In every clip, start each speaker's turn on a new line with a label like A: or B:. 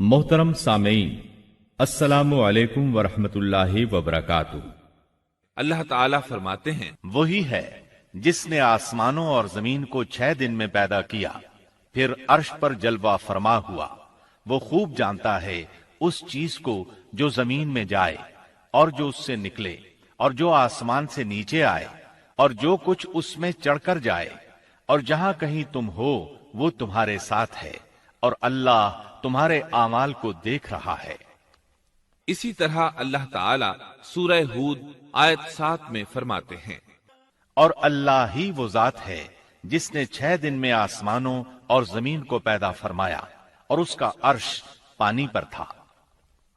A: محترم سامعین، السلام علیکم ورحمۃ اللہ وبرکاتہ۔
B: اللہ تعالیٰ فرماتے ہیں،
C: وہی ہے جس نے آسمانوں اور زمین کو 6 دن میں پیدا کیا، پھر عرش پر جلوہ فرما ہوا۔ وہ خوب جانتا ہے اس چیز کو جو زمین میں جائے اور جو اس سے نکلے، اور جو آسمان سے نیچے آئے، اور جو کچھ اس میں چڑھ کر جائے، اور جہاں کہیں تم ہو وہ تمہارے ساتھ ہے، اور اللہ تمہارے اعمال کو دیکھ رہا ہے۔
B: اسی طرح اللہ تعالیٰ سورہ ہود آیت 7 میں فرماتے ہیں،
C: اور اللہ ہی وہ ذات ہے جس نے 6 دن میں آسمانوں اور زمین کو پیدا فرمایا، اور اس کا عرش پانی پر تھا۔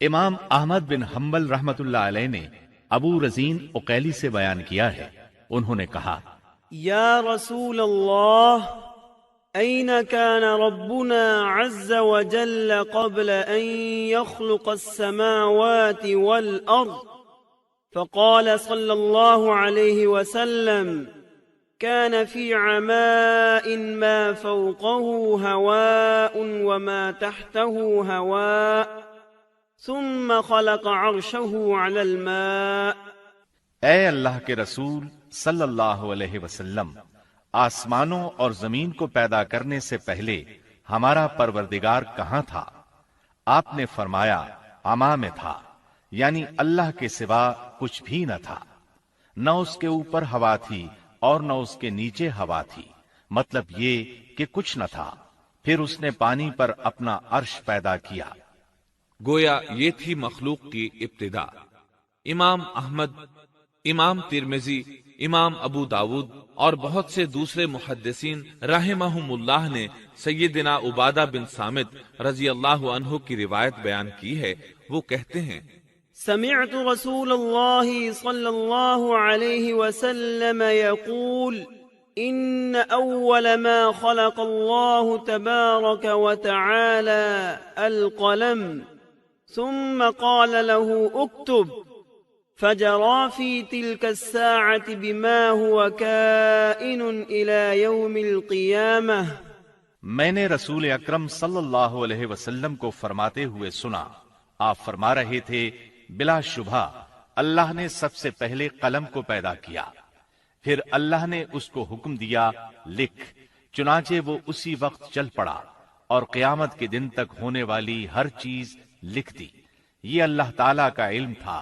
C: امام احمد بن حنبل رحمت اللہ علیہ نے ابو رزین عقیلی سے بیان کیا ہے، انہوں نے کہا،
D: یا رسول اللہ، أين كان ربنا عز وجل قبل أن يخلق السماوات والأرض؟ فقال صلى الله عليه وسلم، كان في عماء ما فوقه هواء وما تحته هواء ثم خلق عرشه على الماء۔
C: اے اللہ کے رسول صلی اللہ علیہ وسلم، آسمانوں اور زمین کو پیدا کرنے سے پہلے ہمارا پروردگار کہاں تھا؟ آپ نے فرمایا، عما میں تھا، یعنی اللہ کے سوا کچھ بھی نہ تھا، نہ اس کے اوپر ہوا تھی اور نہ اس کے نیچے ہوا تھی، مطلب یہ کہ کچھ نہ تھا، پھر اس نے پانی پر اپنا عرش پیدا کیا۔
B: گویا یہ تھی مخلوق کی ابتدا۔ امام احمد، امام ترمذی، امام ابو داود اور بہت سے دوسرے محدثین رحمہم اللہ نے سیدنا عبادہ بن صامت رضی اللہ عنہ کی روایت بیان کی ہے۔ وہ کہتے ہیں،
D: سمعت رسول اللہ صلی اللہ علیہ وسلم يقول ان اول ما خلق اللہ تبارک وتعالى القلم ثم قال له اكتب، فجرى في تلك الساعة بما هو كائن إلى يوم القيامة۔
C: میں نے رسول اکرم صلی اللہ علیہ وسلم کو فرماتے ہوئے سنا، آپ فرما رہے تھے، بلا شبہ اللہ نے سب سے پہلے قلم کو پیدا کیا، پھر اللہ نے اس کو حکم دیا، لکھ، چنانچہ وہ اسی وقت چل پڑا اور قیامت کے دن تک ہونے والی ہر چیز لکھ دی۔ یہ اللہ تعالی کا علم تھا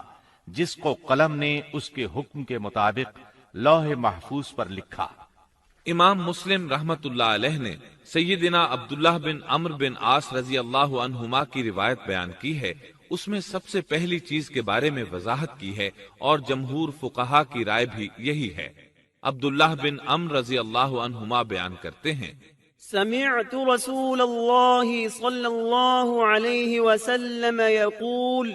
C: جس کو قلم نے اس کے حکم کے مطابق لوح محفوظ پر لکھا۔
B: امام مسلم رحمت اللہ علیہ نے سیدنا عبداللہ بن عمرو بن عاص رضی اللہ عنہما کی روایت بیان کی ہے۔ اس میں سب سے پہلی چیز کے بارے میں وضاحت کی ہے، اور جمہور فقہا کی رائے بھی یہی ہے۔ عبداللہ بن عمرو رضی اللہ عنہما بیان کرتے ہیں،
D: سمعت رسول اللہ صلی اللہ علیہ وسلم يقول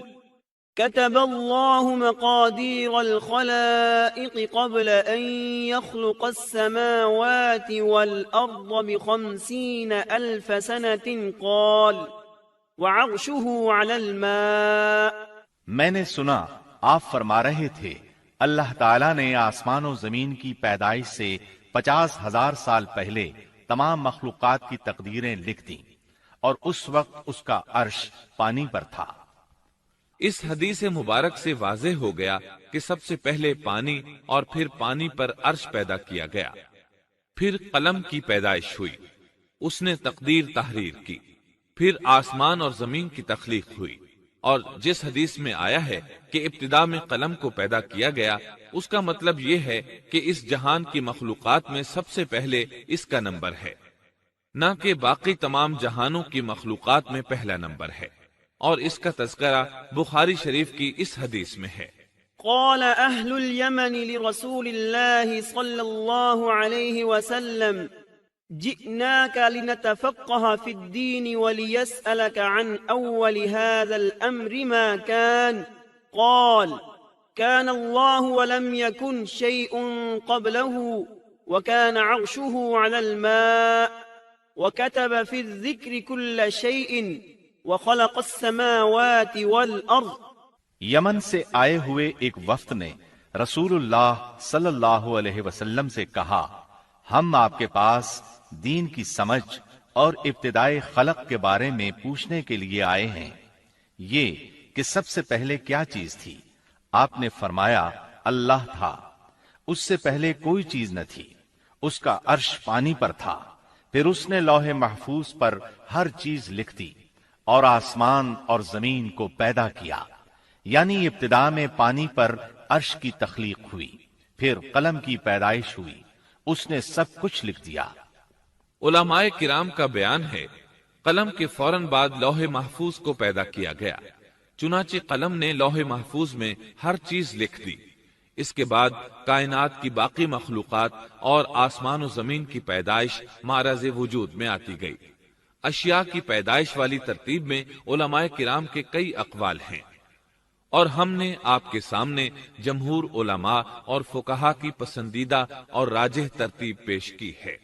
D: كتب الله مقادير الخلائق قبل أن يخلق السماوات والأرض ب50,000 سنة قال وعرشه على الماء۔
C: میں نے سنا آپ فرما رہے تھے، اللہ تعالیٰ نے آسمان و زمین کی پیدائش سے 50,000 سال پہلے تمام مخلوقات کی تقدیریں لکھ دیں، اور اس وقت اس کا عرش پانی پر تھا۔
B: اس حدیث مبارک سے واضح ہو گیا کہ سب سے پہلے پانی اور پھر پانی پر عرش پیدا کیا گیا، پھر قلم کی پیدائش ہوئی، اس نے تقدیر تحریر کی، پھر آسمان اور زمین کی تخلیق ہوئی، اور جس حدیث میں آیا ہے کہ ابتدا میں قلم کو پیدا کیا گیا، اس کا مطلب یہ ہے کہ اس جہان کی مخلوقات میں سب سے پہلے اس کا نمبر ہے، نہ کہ باقی تمام جہانوں کی مخلوقات میں پہلا نمبر ہے، اور اس کا تذکرہ بخاری شریف کی اس حدیث میں ہے۔
D: قال اہل اليمن لرسول اللہ صلی اللہ علیہ وسلم جئناك لنتفقه في الدين وليسألك عن اول هذا الامر ما كان، قال كان الله ولم يكن شيء قبله وكان عرشه على الماء وكتب في الذكر كل شيء وخلق السماوات والارض۔
C: یمن سے آئے ہوئے ایک وفد نے رسول اللہ صلی اللہ علیہ وسلم سے کہا، ہم آپ کے پاس دین کی سمجھ اور ابتدائی خلق کے بارے میں پوچھنے کے لیے آئے ہیں، یہ کہ سب سے پہلے کیا چیز تھی؟ آپ نے فرمایا اللہ تھا، اس سے پہلے کوئی چیز نہ تھی، اس کا عرش پانی پر تھا، پھر اس نے لوح محفوظ پر ہر چیز لکھ دی، اور آسمان اور زمین کو پیدا کیا، یعنی ابتدا میں پانی پر عرش کی تخلیق ہوئی، پھر قلم کی پیدائش ہوئی، اس نے سب کچھ لکھ دیا۔
B: علماء کرام کا بیان ہے، قلم کے فوراً بعد لوح محفوظ کو پیدا کیا گیا، چنانچہ قلم نے لوح محفوظ میں ہر چیز لکھ دی۔ اس کے بعد کائنات کی باقی مخلوقات اور آسمان و زمین کی پیدائش معرض وجود میں آتی گئی۔ اشیاء کی پیدائش والی ترتیب میں علماء کرام کے کئی اقوال ہیں، اور ہم نے آپ کے سامنے جمہور علماء اور فقہا کی پسندیدہ اور راجح ترتیب پیش کی ہے۔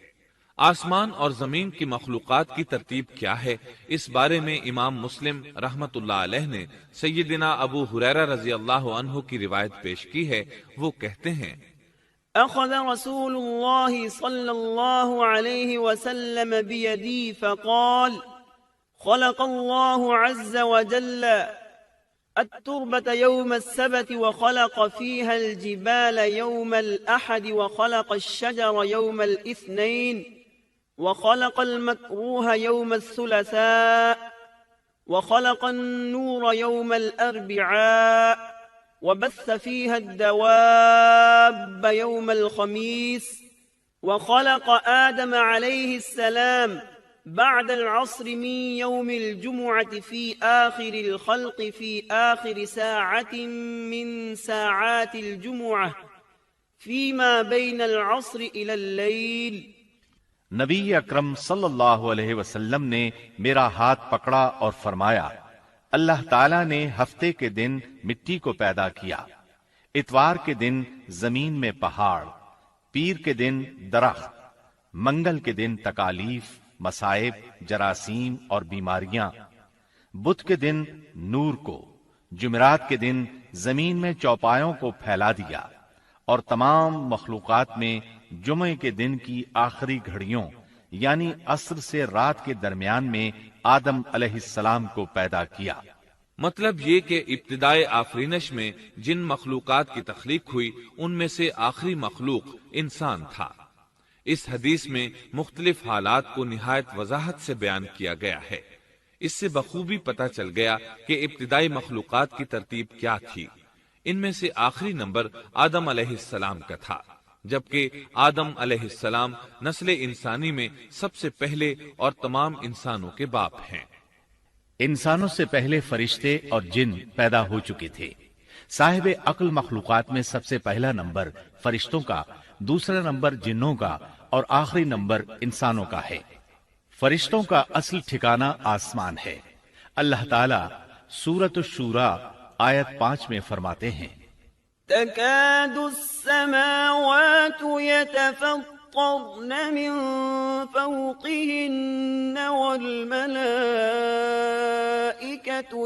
B: آسمان اور زمین کی مخلوقات کی ترتیب کیا ہے، اس بارے میں امام مسلم رحمت اللہ علیہ نے سیدنا ابو ہریرہ رضی اللہ عنہ کی روایت پیش کی ہے۔ وہ کہتے ہیں،
D: أخذ رسول الله صلى الله عليه وسلم بيدي فقال خلق الله عز وجل التربة يوم السبت وخلق فيها الجبال يوم الأحد وخلق الشجر يوم الاثنين وخلق المكروه يوم الثلاثاء وخلق النور يوم الأربعاء وبث فيها الدواب يوم الخميس وخلق آدم عليه السلام بعد العصر من يوم الجمعة في آخر الخلق في آخر ساعة من ساعات الجمعة فيما بين العصر إلى الليل۔
C: نبی اکرم صلی اللہ علیہ وسلم نے میرا ہاتھ پکڑا اور فرمایا، اللہ تعالیٰ نے ہفتے کے دن مٹی کو پیدا کیا، اتوار کے دن زمین میں پہاڑ، پیر کے دن درخت، منگل کے دن تکالیف، مصائب، جراثیم اور بیماریاں، بدھ کے دن نور کو، جمعرات کے دن زمین میں چوپایوں کو پھیلا دیا، اور تمام مخلوقات میں جمعے کے دن کی آخری گھڑیوں یعنی عصر سے رات کے درمیان میں آدم علیہ السلام کو پیدا کیا۔
B: مطلب یہ کہ ابتدائے آفرینش میں جن مخلوقات کی تخلیق ہوئی ان میں سے آخری مخلوق انسان تھا۔ اس حدیث میں مختلف حالات کو نہایت وضاحت سے بیان کیا گیا ہے۔ اس سے بخوبی پتہ چل گیا کہ ابتدائی مخلوقات کی ترتیب کیا تھی۔ ان میں سے آخری نمبر آدم علیہ السلام کا تھا، جبکہ آدم علیہ السلام نسل انسانی میں سب سے پہلے اور تمام انسانوں کے باپ ہیں۔
C: انسانوں سے پہلے فرشتے اور جن پیدا ہو چکے تھے۔ صاحب عقل مخلوقات میں سب سے پہلا نمبر فرشتوں کا، دوسرا نمبر جنوں کا اور آخری نمبر انسانوں کا ہے۔ فرشتوں کا اصل ٹھکانہ آسمان ہے۔ اللہ تعالیٰ سورۃ الشورى آیت 5 میں فرماتے ہیں،
D: تكاد السماوات يتفطرن من فوقهن والملائكة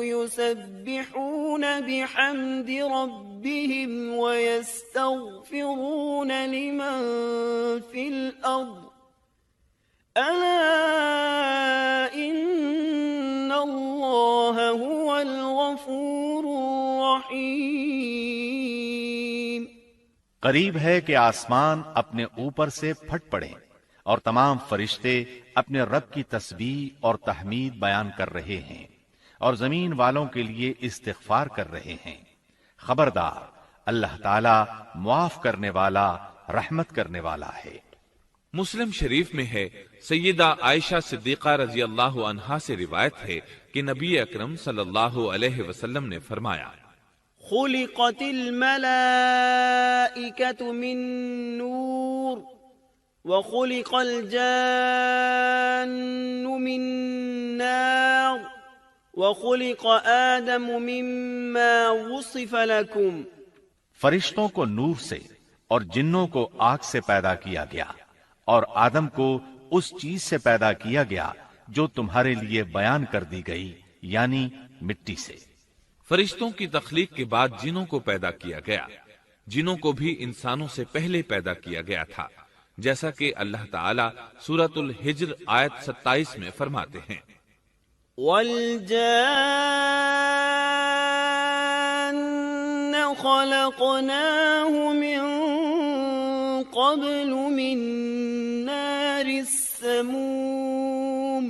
D: يسبحون بحمد ربهم ويستغفرون لمن في الأرض ألا إن الله هو الغفور الرحيم۔
C: قریب ہے کہ آسمان اپنے اوپر سے پھٹ پڑے اور تمام فرشتے اپنے رب کی تسبیح اور تحمید بیان کر رہے ہیں اور زمین والوں کے لیے استغفار کر رہے ہیں۔ خبردار، اللہ تعالی معاف کرنے والا، رحمت کرنے والا ہے۔
B: مسلم شریف میں ہے، سیدہ عائشہ صدیقہ رضی اللہ عنہا سے روایت ہے کہ نبی اکرم صلی اللہ علیہ وسلم نے فرمایا،
D: خلقت الملائكة من نور وخلق الجان من نار وخلق آدم مما وصف لكم۔
C: فرشتوں کو نور سے اور جنوں کو آگ سے پیدا کیا گیا، اور آدم کو اس چیز سے پیدا کیا گیا جو تمہارے لیے بیان کر دی گئی، یعنی مٹی سے۔
B: فرشتوں کی تخلیق کے بعد جنوں کو پیدا کیا گیا۔ جنوں کو بھی انسانوں سے پہلے پیدا کیا گیا تھا، جیسا کہ اللہ تعالیٰ سورۃ الحجر آیت 27 میں فرماتے ہیں،
D: والجان خلقناه من قبل من نار السموم،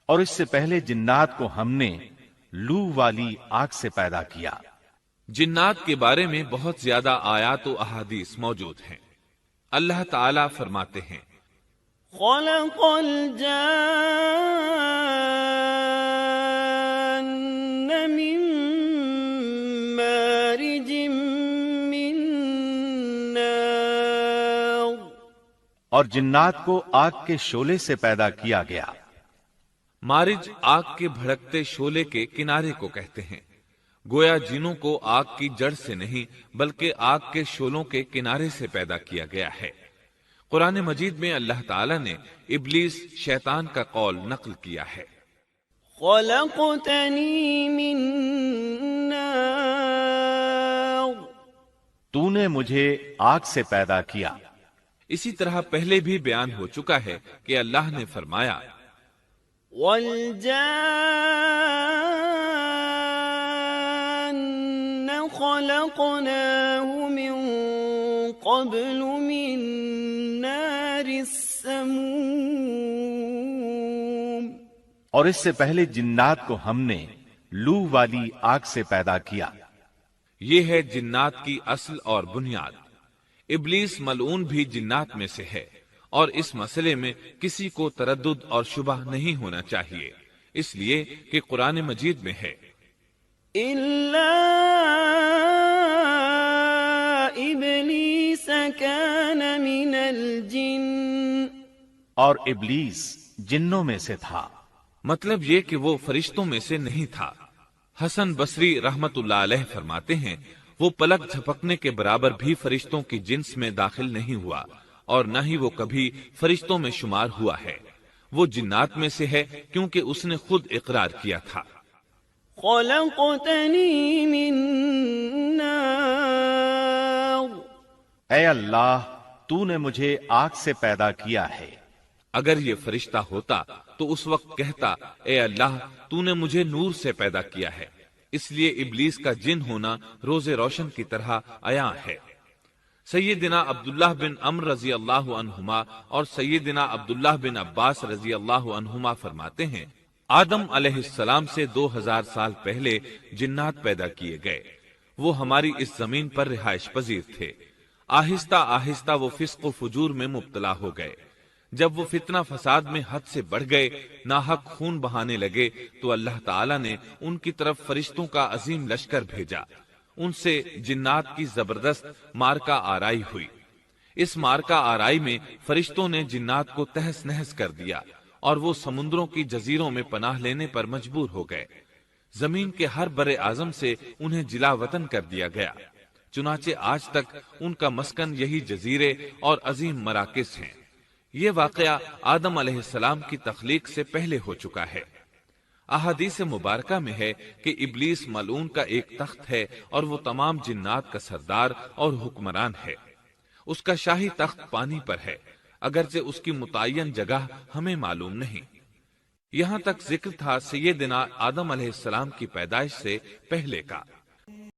C: اور اس سے پہلے جنات کو ہم نے لو والی آگ سے پیدا کیا۔
B: جنات کے بارے میں بہت زیادہ آیات و احادیث موجود ہیں۔ اللہ تعالیٰ فرماتے ہیں،
D: خلق الجان من مارج من نار،
C: اور جنات کو آگ کے شعلے سے پیدا کیا گیا۔
B: مارج آگ کے بھڑکتے شعلے کے کنارے کو کہتے ہیں، گویا جنوں کو آگ کی جڑ سے نہیں بلکہ آگ کے شعلوں کے کنارے سے پیدا کیا گیا ہے۔ قرآن مجید میں اللہ تعالیٰ نے ابلیس شیطان کا قول نقل کیا ہے،
D: خلقتنی من نار،
C: تو نے مجھے آگ سے پیدا کیا۔
B: اسی طرح پہلے بھی بیان ہو چکا ہے کہ اللہ نے فرمایا،
D: والجان خلقناه من قبل من نار السموم،
C: اور اس سے پہلے جنات کو ہم نے لو والی آگ سے پیدا کیا۔
B: یہ ہے جنات کی اصل اور بنیاد۔ ابلیس ملعون بھی جنات میں سے ہے، اور اس مسئلے میں کسی کو تردد اور شبہ نہیں ہونا چاہیے، اس لیے کہ قرآن مجید میں ہے،
D: إلا إبليس كان من الجن،
C: اور ابلیس جنوں میں سے تھا۔
B: مطلب یہ کہ وہ فرشتوں میں سے نہیں تھا۔ حسن بصری رحمت اللہ علیہ فرماتے ہیں، وہ پلک جھپکنے کے برابر بھی فرشتوں کی جنس میں داخل نہیں ہوا، اور نہ ہی وہ کبھی فرشتوں میں شمار ہوا ہے۔ وہ جنات میں سے ہے کیونکہ اس نے خود اقرار کیا تھا،
D: خلقتنی من نار،
C: اے اللہ تو نے مجھے آگ سے پیدا کیا ہے۔
B: اگر یہ فرشتہ ہوتا تو اس وقت کہتا، اے اللہ تو نے مجھے نور سے پیدا کیا ہے۔ اس لیے ابلیس کا جن ہونا روز روشن کی طرح عیاں ہے۔ سیدنا عبداللہ بن عمر رضی اللہ عنہما اور سیدنا عبداللہ بن عباس رضی اللہ عنہما فرماتے ہیں، آدم علیہ السلام سے 2000 سال پہلے جنات پیدا کیے گئے۔ وہ ہماری اس زمین پر رہائش پذیر تھے۔ آہستہ آہستہ وہ فسق و فجور میں مبتلا ہو گئے۔ جب وہ فتنہ فساد میں حد سے بڑھ گئے، ناحق خون بہانے لگے، تو اللہ تعالیٰ نے ان کی طرف فرشتوں کا عظیم لشکر بھیجا۔ ان سے جنات کی زبردست مارکہ آرائی ہوئی۔ اس مارکہ آرائی میں فرشتوں نے جنات کو تہس نہس کر دیا، اور وہ سمندروں کی جزیروں میں پناہ لینے پر مجبور ہو گئے۔ زمین کے ہر بر اعظم سے انہیں جلا وطن کر دیا گیا، چنانچہ آج تک ان کا مسکن یہی جزیرے اور عظیم مراکز ہیں۔ یہ واقعہ آدم علیہ السلام کی تخلیق سے پہلے ہو چکا ہے۔ احادیث مبارکہ میں ہے کہ ابلیس ملعون کا ایک تخت ہے، اور وہ تمام جنات کا سردار اور حکمران ہے۔ اس کا شاہی تخت پانی پر ہے، اگرچہ اس کی متعین جگہ ہمیں معلوم نہیں۔ یہاں تک ذکر تھا سیدنا آدم علیہ السلام کی پیدائش سے پہلے کا۔